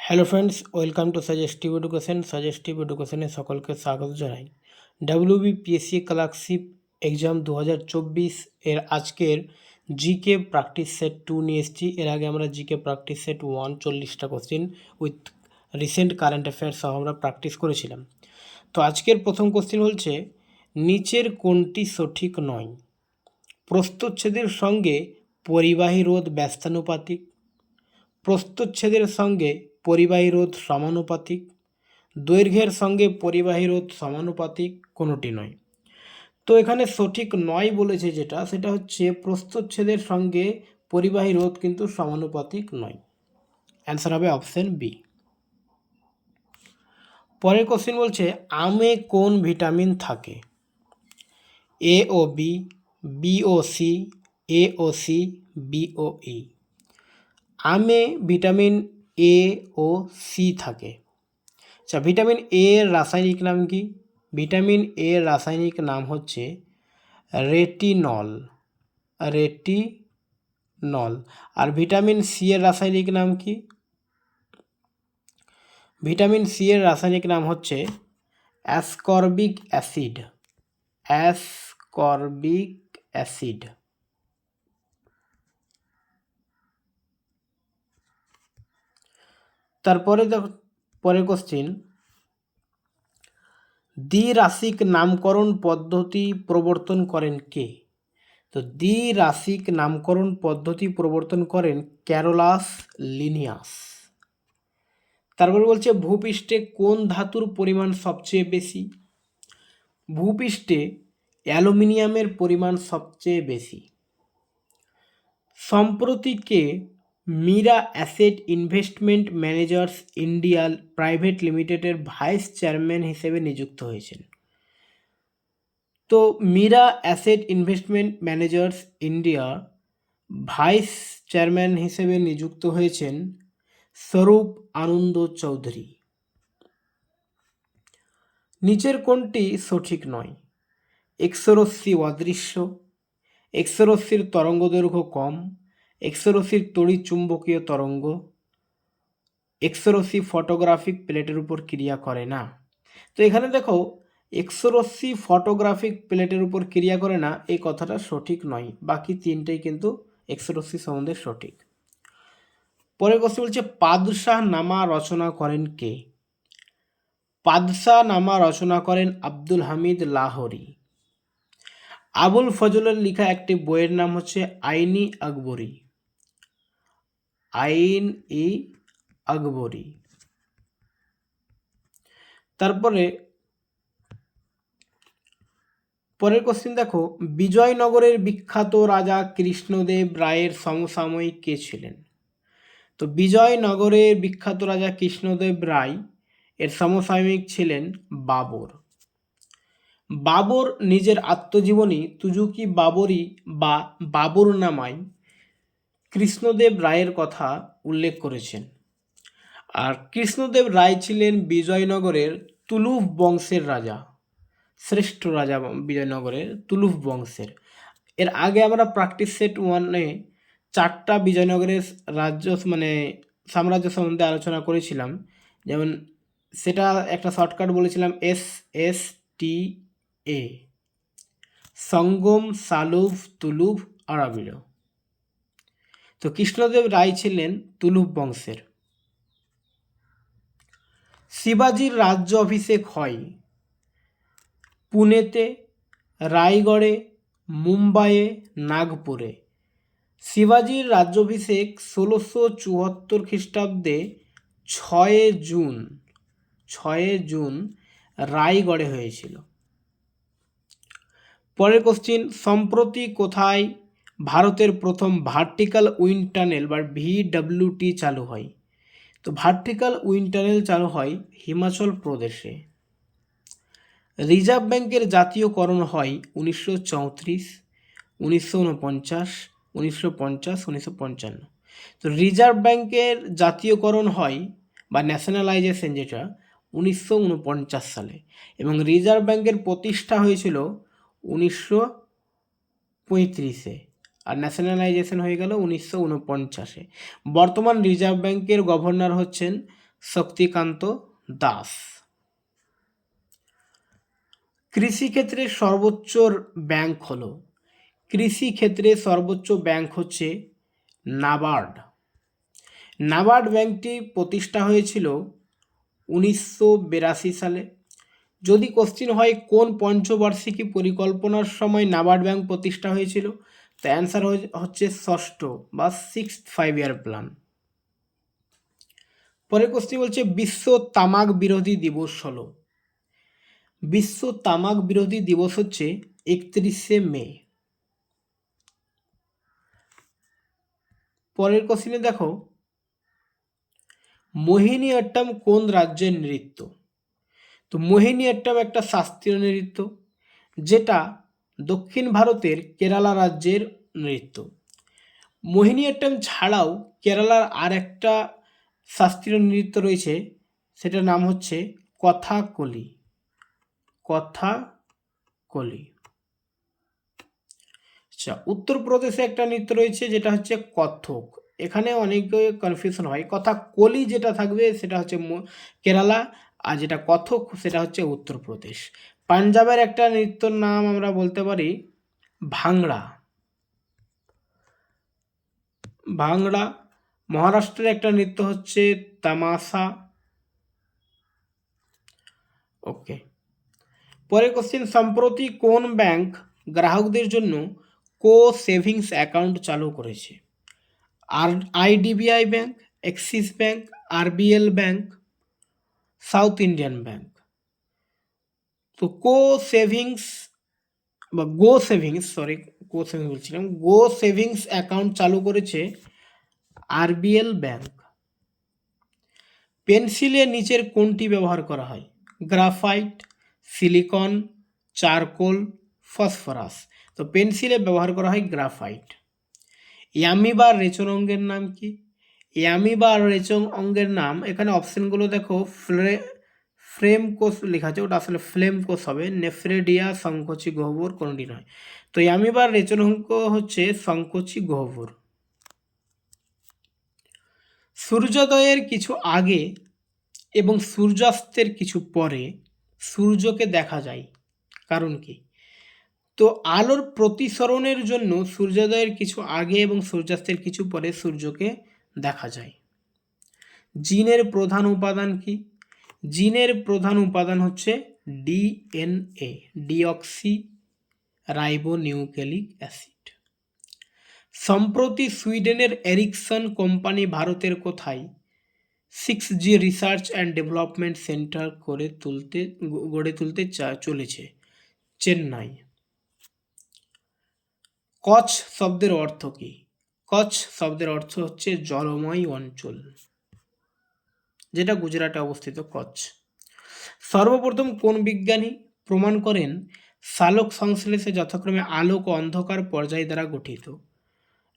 Hello friends, welcome to suggestive education. Suggestive এডুকেশনে সকলকে স্বাগত জানাই। ডাব্লিউবিপিএসসি ক্লার্কশিপ এক্সাম 2024 এর আজকের জিকে প্র্যাকটিস সেট 2 নিয়ে এসেছি। এর আগে আমরা জিকে প্র্যাকটিস সেট 1 40টা question with recent current affairs সহ আমরা প্র্যাকটিস করেছিলাম। তো আজকের প্রথম কোশ্চিন বলছে, নিচের কোনটি সঠিক নয়? প্রস্থচ্ছেদের সঙ্গে পরিবাহী রোধ ব্যস্তানুপাতিক, প্রস্থচ্ছেদের সঙ্গে পরিবাহী রোধ সমানুপাতিক, দৈর্ঘ্যের সঙ্গে পরিবাহী রোধ সমানুপাতিক, কোনোটি নয়। তো এখানে সঠিক নয় বলেছে যেটা, সেটা হচ্ছে প্রস্থচ্ছেদের সঙ্গে পরিবাহী রোধ কিন্তু সমানুপাতিক নয়। অ্যান্সার হবে অপশন বি। পরের কোশ্চেন বলছে, আমে কোন ভিটামিন থাকে? এ ও বি, বি ও সি, এ ও সি, বি ও ই। আমে ভিটামিন এ ও সি থাকে। আচ্ছা, ভিটামিন এ এর রাসায়নিক নাম কি? ভিটামিন এ এর রাসায়নিক নাম হচ্ছে রেটিনল। রেটিনল। আর ভিটামিন সি এর রাসায়নিক নাম কি? ভিটামিন সি এর রাসায়নিক নাম হচ্ছে অ্যাসকর্বিক অ্যাসিড। Ascorbic acid. তারপরে দেখো পরের কোশ্চিন, দ্বিরাশিক নামকরণ পদ্ধতি প্রবর্তন করেন কে? তো দ্বিরাশিক নামকরণ পদ্ধতি প্রবর্তন করেন ক্যারোলাস লিনিয়াস। তারপরে বলছে, ভূপৃষ্ঠে কোন ধাতুর পরিমাণ সবচেয়ে বেশি? ভূপৃষ্ঠে অ্যালুমিনিয়ামের পরিমাণ সবচেয়ে বেশি। সম্প্রতি কে Mirae asset investment managers India private লিমিটেডের ভাইস চেয়ারম্যান হিসেবে নিযুক্ত হয়েছেন? তো Mirae asset investment managers India vice chairman হিসেবে নিযুক্ত হয়েছেন স্বরূপ আনন্দ চৌধুরী। নিচের কোনটি সঠিক নয়? এক্সরশ্মি অদৃশ্য, এক্সরশ্মির তরঙ্গ দৈর্ঘ্য কম, এক্সরশ্মির তড়িৎ চুম্বকীয় তরঙ্গ, এক্সরশ্মি ফটোগ্রাফিক প্লেটের উপর ক্রিয়া করে না। তো এখানে দেখো, এক্সরশ্মি ফটোগ্রাফিক প্লেটের উপর ক্রিয়া করে না, এই কথাটা সঠিক নয়। বাকি তিনটেই কিন্তু এক্সরশ্মি সম্বন্ধে সঠিক। পরের কোশ্চেন বলছে, পাদশাহ নামা রচনা করেন কে? পাদশাহ নামা রচনা করেন আব্দুল হামিদ লাহোরী। আবুল ফজলের লেখা একটি বইয়ের নাম হচ্ছে আইন-ই আকবরী। আইন-ই আকবরী। তারপরে পরের কোশ্চেন দেখো, বিজয়নগরের বিখ্যাত রাজা কৃষ্ণদেব রায়ের সমসাময়িক কে ছিলেন? তো বিজয়নগরের বিখ্যাত রাজা কৃষ্ণদেব রায় এর সমসাময়িক ছিলেন বাবর। বাবর নিজের আত্মজীবনী তুজুকি বাবরি বা বাবরনামায় কৃষ্ণদেব রায়ের কথা উল্লেখ করেছেন। আর কৃষ্ণদেব রায় ছিলেন বিজয়নগরের তুলুভ বংশের রাজা, শ্রেষ্ঠ রাজা বিজয়নগরের তুলুভ বংশের। এর আগে আমরা প্র্যাকটিস সেট 1-এ 4টা বিজয়নগরের রাজ্য সাম্রাজ্য সম্বন্ধে আলোচনা করেছিলাম। যেমন সেটা একটা শর্টকাট বলেছিলাম SSTA: সঙ্গম, সালুভ, তুলুভ, আরাবিল। তো কৃষ্ণদেব রায় ছিলেন তুলুভ বংশের। শিবাজির রাজ্য অভিষেক হয় পুনেতে, রায়গড়ে, মুম্বাইয়ে, নাগপুরে। শিবাজির রাজ্যাভিষেক 1674 খ্রিস্টাব্দে 6 জুন রায়গড়ে হয়েছিল। পরের কোশ্চিন, সম্প্রতি কোথায় ভারতের প্রথম ভার্টিক্যাল উইন্ড টানেল বা VWT চালু হয়? তো ভার্টিক্যাল উইন্ড টানেল চালু হয় হিমাচল প্রদেশে। রিজার্ভ ব্যাংকের জাতীয়করণ হয় 1934, 1949, 1950, 1955। তো রিজার্ভ ব্যাংকের জাতীয়করণ হয় বা ন্যাশনালাইজেশন যেটা 1949 সালে, এবং রিজার্ভ ব্যাংকের প্রতিষ্ঠা হয়েছিল 1935-এ, আর ন্যাশনালাইজেশন হয়ে গেল 1949-এ। বর্তমান রিজার্ভ ব্যাংকের গভর্নর হচ্ছেন শক্তিকান্ত দাস। কৃষিক্ষেত্রে সর্বোচ্চ ব্যাংক হলো, কৃষিক্ষেত্রে সর্বোচ্চ ব্যাংক হচ্ছে নাবার্ড। নাবার্ড ব্যাংকটি প্রতিষ্ঠা হয়েছিল 1982 সালে। যদি কোশ্চিন হয় কোন পঞ্চবার্ষিকী পরিকল্পনার সময় নাবার্ড ব্যাংক প্রতিষ্ঠা হয়েছিল, তো অ্যান্সার হচ্ছে ষষ্ঠ বা 6th 5-year প্ল্যান। পরের কোশ্চিন বলছে বিশ্ব তামাক বিরোধী দিবস হলো, বিশ্ব তামাক বিরোধী দিবস হচ্ছে 31শে মে। পরের কোশ্চিনে দেখো, মোহিনীঅট্টম কোন রাজ্যের নৃত্য? তো মোহিনীঅট্টম একটা শাস্ত্রীয় নৃত্য, যেটা দক্ষিণ ভারতের কেরালা রাজ্যের নৃত্য। মোহিনীঅট্টম ছাড়াও কেরালার আর একটা শাস্ত্রীয় নৃত্য রয়েছে, সেটার নাম হচ্ছে কথাকলি। কথাকলি। আচ্ছা, উত্তরপ্রদেশে একটা নৃত্য রয়েছে যেটা হচ্ছে কত্থক। এখানে অনেকে কনফিউশন হয়, কথাকলি যেটা থাকবে সেটা হচ্ছে কেরালা, আর যেটা কত্থক সেটা হচ্ছে উত্তরপ্রদেশ। পাঞ্জাবের একটা নৃত্যর নাম আমরা বলতে পারি ভাংড়া। ভাংড়া। মহারাষ্ট্রের একটা নৃত্য হচ্ছে তামাশা। ওকে। পরের কোশ্চেন, সম্প্রতি কোন ব্যাংক গ্রাহকদের জন্য সেভিংস অ্যাকাউন্ট চালু করেছে? IDBI bank, Axis bank, RBL bank, south Indian bank. তো সেভিংস বা গো সেভিংস বলছিলাম, গো সেভিংস অ্যাকাউন্ট চালু করেছে আরবিএল ব্যাংক। পেন্সিলের নিচের কোনটি ব্যবহার করা হয়? Graphite, silicon, charcoal, phosphorus. তো পেন্সিলে ব্যবহার করা হয় গ্রাফাইট। অ্যামিবার রেচন অঙ্গের নাম কি? অ্যামিবার রেচন অঙ্গের নাম, এখানে অপশনগুলো দেখো, ফ্রেম কোষ লেখা আছে, ওটা আসলে ফ্লেম কোষ হবে। নেফ্রেডিয়া, সংকোচী গহ্বর, কোনটি নয়। তো অ্যামিবার রেচন অঙ্গ হচ্ছে সংকোচী গহ্বর। সূর্যোদয়ের কিছু আগে এবং সূর্যাস্তের কিছু পরে সূর্যকে দেখা যায়, কারণ কি? তো আলোর প্রতিসরণের জন্য সূর্যোদয়ের কিছু আগে এবং সূর্যাস্তের কিছু পরে সূর্যকে দেখা যায়। জিনের প্রধান উপাদান কি? জিনের প্রধান উপাদান হচ্ছে ডিএনএ, ডিঅক্সি রাইবোনিউক্লিক অ্যাসিড। সম্প্রতি সুইডেনের এরিকসন কোম্পানি ভারতের কোথায় 6G research and development centre গড়ে তুলতে চলেছে? চেন্নাই। কচ্ছ শব্দের অর্থ কি? কচ্ছ শব্দের অর্থ হচ্ছে জলময় অঞ্চল, যেটা গুজরাটে অবস্থিত কচ্ছ। সর্বপ্রথম কোন বিজ্ঞানী প্রমাণ করেন সালোক সংশ্লেষে যথাক্রমে আলোক ও অন্ধকার পর্যায় দ্বারা গঠিত?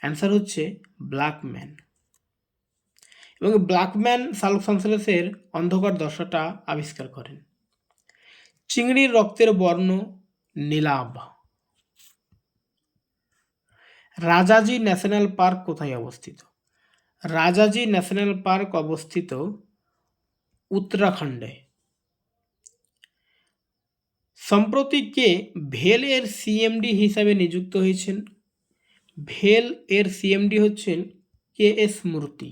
অ্যান্সার হচ্ছে ব্ল্যাকম্যান। এবং ব্ল্যাকম্যান সালোক সংশ্লেষের অন্ধকার দশাটা আবিষ্কার করেন। চিংড়ির রক্তের বর্ণ নীলাভ। রাজাজি ন্যাশনাল পার্ক কোথায় অবস্থিত? রাজাজি ন্যাশনাল পার্ক অবস্থিত উত্তরাখণ্ডে। সম্প্রতি কে ভেল এর সিএমডি হিসাবে নিযুক্ত হয়েছেন? ভেল এর সিএমডি হচ্ছেন KS মূর্তি।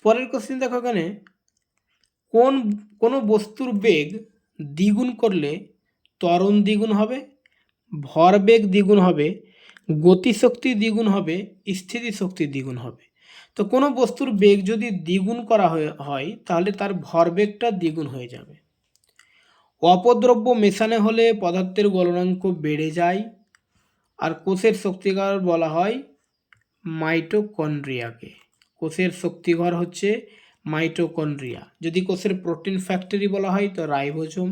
পরের কোশ্চেন দেখো, এখানে কোন বস্তুর বেগ দ্বিগুণ করলে ত্বরণ দ্বিগুণ হবে, ভরবেগ দ্বিগুণ হবে, গতিশক্তি দ্বিগুণ হবে, স্থিতিশক্তি দ্বিগুণ হবে? তো কোনো বস্তুর বেগ যদি দ্বিগুণ করা হয় তাহলে তার ভরবেগটা দ্বিগুণ হয়ে যাবে। অপদ্রব্য মেশানো হলে পদার্থের গলনাঙ্ক বেড়ে যায়, আর কোষের শক্তিঘর বলা হয় মাইটোকন্ড্রিয়াকে। কোষের শক্তিঘর হচ্ছে মাইটোকন্ড্রিয়া। যদি কোষের প্রোটিন ফ্যাক্টরি বলা হয় তো রাইবোজোম।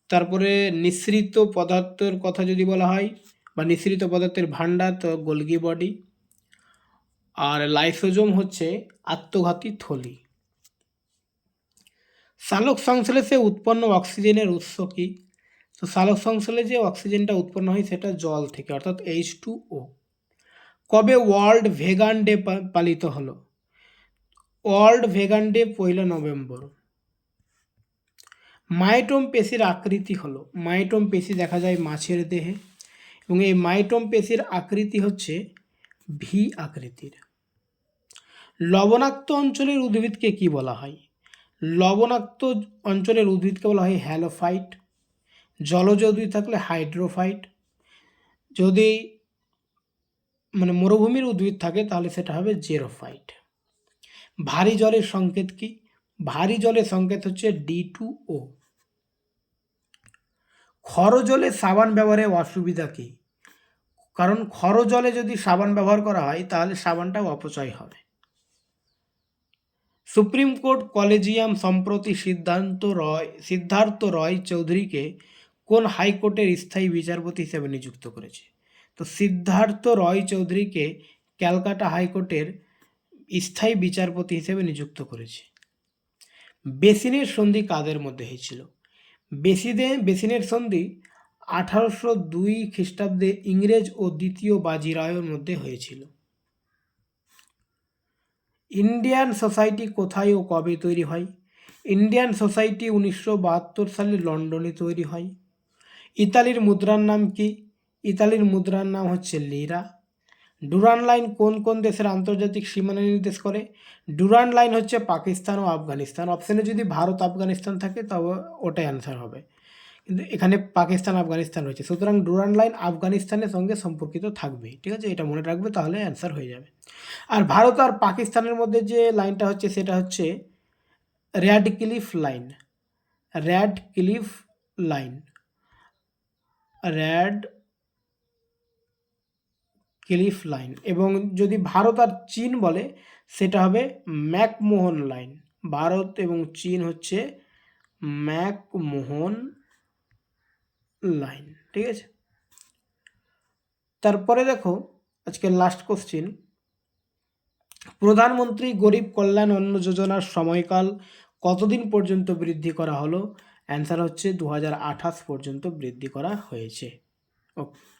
তারপরে নিঃসৃত পদার্থের কথা যদি বলা হয় বা নিঃসৃত পদার্থের ভাণ্ডার, তো গোলগি বডি। আর লাইসোজোম হচ্ছে আত্মঘাতী থলি। সালোক সংশ্লেষে উৎপন্ন অক্সিজেনের উৎস কি? তো সালোক সংশ্লেষে যে অক্সিজেনটা উৎপন্ন হয় সেটা জল থেকে, অর্থাৎ H2O। কবে ওয়ার্ল্ড ভেগান ডে পালিত হলো? World vegan day 1 November. মাইটোম পেশির আকৃতি হলো, মাইটোম পেশি দেখা যায় মাছের দেহে এবং এই মাইটোম পেশির আকৃতি হচ্ছে ভি আকৃতির। লবণাক্ত অঞ্চলের উদ্ভিদকে কি বলা হয়? লবণাক্ত অঞ্চলের উদ্ভিদকে বলা হয় হ্যালোফাইট। জলজ উদ্ভিদ থাকলে হাইড্রোফাইট। যদি মরুভূমির উদ্ভিদ থাকে তাহলে সেটা হবে জেরোফাইট। ভারী জলের সংকেত কি? ভারী জলের সংকেত হচ্ছে D2O। ক্ষর জলে সাবান ব্যবহারে অসুবিধা কি? কারণ ক্ষর জলে যদি সাবান ব্যবহার করা হয় তাহলে সাবানটাও অপচয় হবে। সুপ্রিম কোর্ট কলেজিয়াম সম্প্রতি সিদ্ধার্থ রয় চৌধুরীকে কোন হাইকোর্টের স্থায়ী বিচারপতি হিসেবে নিযুক্ত করেছে? তো সিদ্ধার্থ রয় চৌধুরীকে ক্যালকাটা হাইকোর্টের স্থায়ী বিচারপতি হিসেবে নিযুক্ত করেছে। বেসিনের সন্ধি কাদের মধ্যে হয়েছিল? বেসিনের সন্ধি 1802 খ্রিস্টাব্দে ইংরেজ ও দ্বিতীয় বাজিরাওয়ের মধ্যে হয়েছিল। ইন্ডিয়ান সোসাইটি কোথায় ও কবে তৈরি হয়? ইন্ডিয়ান সোসাইটি 1972 সালে লন্ডনে তৈরি হয়। ইতালির মুদ্রার নাম কি? ইতালির মুদ্রার নাম হচ্ছে লিরা। ডুরান্ড লাইন কোন কোন দেশের আন্তর্জাতিক সীমানা নির্দেশ করে? ডুরান্ড লাইন হচ্ছে পাকিস্তান ও আফগানিস্তান। অপশানে যদি ভারত আফগানিস্তান থাকে তবে ওটাই অ্যান্সার হবে, কিন্তু এখানে পাকিস্তান আফগানিস্তান রয়েছে, সুতরাং ডুরান্ড লাইন আফগানিস্তানের সঙ্গে সম্পর্কিত থাকবে। ঠিক আছে, এটা মনে রাখবে, তাহলে অ্যান্সার হয়ে যাবে। আর ভারত আর পাকিস্তানের মধ্যে যে লাইনটা হচ্ছে সেটা হচ্ছে Radcliffe line. Radcliffe line, Radcliffe line. এবং যদি ভারত আর চীন বলে সেটা হবে ম্যাকমোহন লাইন। ভারত এবং চীন হচ্ছে ম্যাকমোহন লাইন। ঠিক আছে, তারপরে দেখো আজকে লাস্ট কোশ্চিন, প্রধানমন্ত্রী গরিব কল্যাণ অন্ন যোজনার সময়কাল কতদিন পর্যন্ত বৃদ্ধি করা হলো? অ্যান্সার হচ্ছে 2028 পর্যন্ত বৃদ্ধি করা হয়েছে। ওকে।